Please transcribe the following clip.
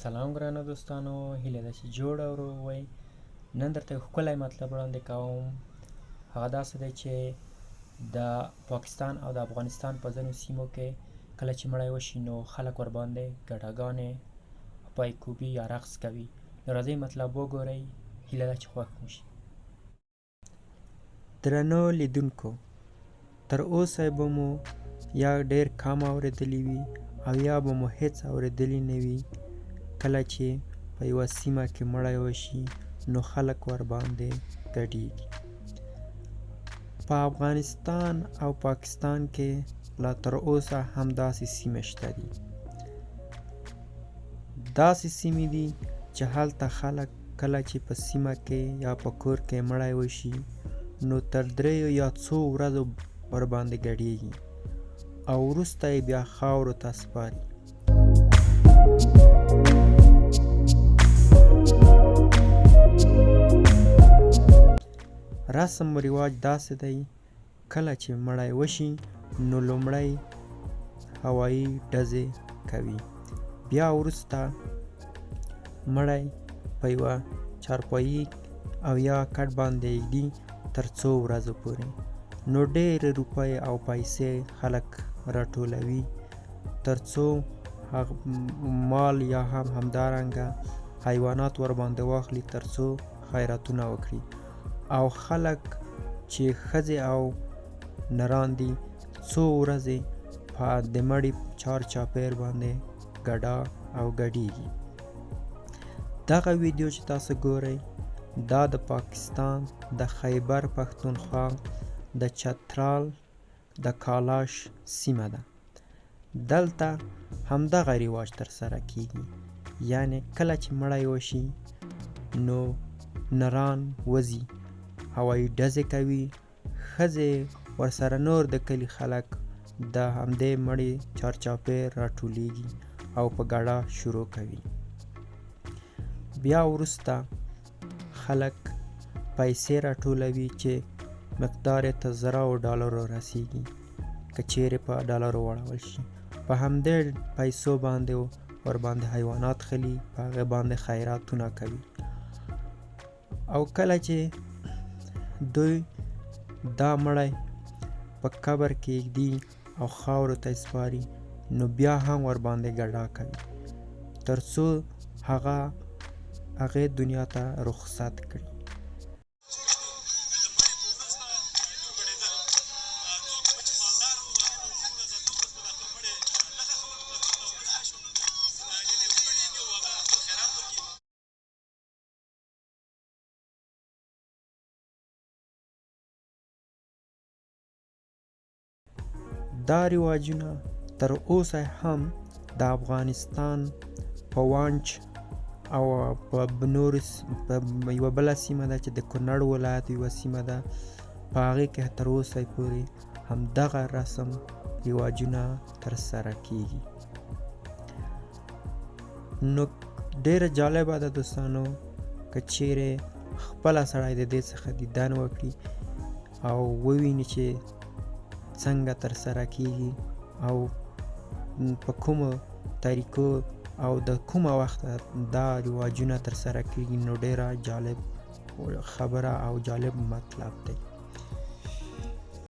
سلام ګرانو دوستانو، هیله ده چې جوړ او روغ وئ. نن درته یو ښکلی مطلب وړاندې کوم. هغه داسې دی چې د پاکستان او د افغانستان په ځینو سیمو کې کله چې مړی وشي نو خلک ورباندې ګډاګانې، پایکوبي یا رقص کوي. نو راځئ مطلب وګورئ، هیله ده چې خوښ مو شي. درنو لیدونکو، تر اوسه به مو یا ډېر کم اورېدلی وي او یا به مو هېڅ اورېدلی نه وي کله چې په یوه سیمه کې مړی وشي نو خلک ورباندې ګډېږي. په افغانستان او پاکستان کې لا تر اوسه هم داسې سیمې شته دي. داسې سیمې دي چې هلته خلک کله چې په سیمه کې یا په کور کې مړی وشي نو تر 3 یا 4 ورځو ورباندې ګډېږي او وروسته یې بیا خاورو ته سپاري. رسم و رواج داسې دی، کله چې مړی وشي نو لومړی هوایي ډزې کوي، بیا وروسته مړی په یوه چارپایي او یا کټ باندې ږدي تر 4 ورځو پورې. نو ډېرې روپۍ او پیسې خلک راټولوي تر څو مال یا هم همدارنګه حیوانات ورباندې واخلي تر څو خیراتونه وکړي. او خلک چې ښځې او نران دي 4 ورځې په د مړي چار چاپیر باندې ګډا او ګډېږي. دغه ویډیو چې تاسو ګورئ دا د پاکستان د خیبر پښتونخوا د چترال د کالاش سیمه ده. دلته همدغه رواج ترسره کیږي، یعنی کله چې مړی وشي نو نران وځي، هوایي ډزې کوي، ښځې ورسره نور د کلي خلک د همدې مړي چارچاپیر راټولیږي او په ګډا شروع کوي. بیا وروسته خلک پیسې راټولوي چې مقدار یې تر $100 رسیږي که چیرې په ډالرو واړول شي. په همدې پیسو باندې ورباندې حیوانات خلي، په هغې باندې خیراتونه کوي. او کله چې دوی دا مړی په قبر کې ږدي او خاورو ته سپاري نو بیا هم ورباندې ګډا کوي تر څو هغې دنیا ته رخصت کړي. دا رواجونه تر اوسه هم د افغانستان په وانچ او په یوه بله سیمه ده چې د کونړ ولایت یوه سیمه ده، په هغې کې تر اوسه پورې همدغه رسم رواجونه ترسره کیږي. نو ډېره جالبه ده دوستانو که چیرې خپله سړی د دې څخه دیدن وکړي او وویني چې څنګه ترسره کیږي او په کومو طریقو او د کومه وخته دا رواجونه ترسره کیږي. نو ډېره جالب خبره او جالب مطلب دی.